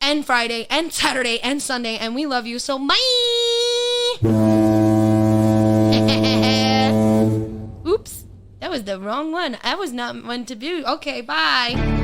and Friday and Saturday and Sunday, and we love you. So bye. Oops, that was the wrong one. That was not meant to be. Okay, bye.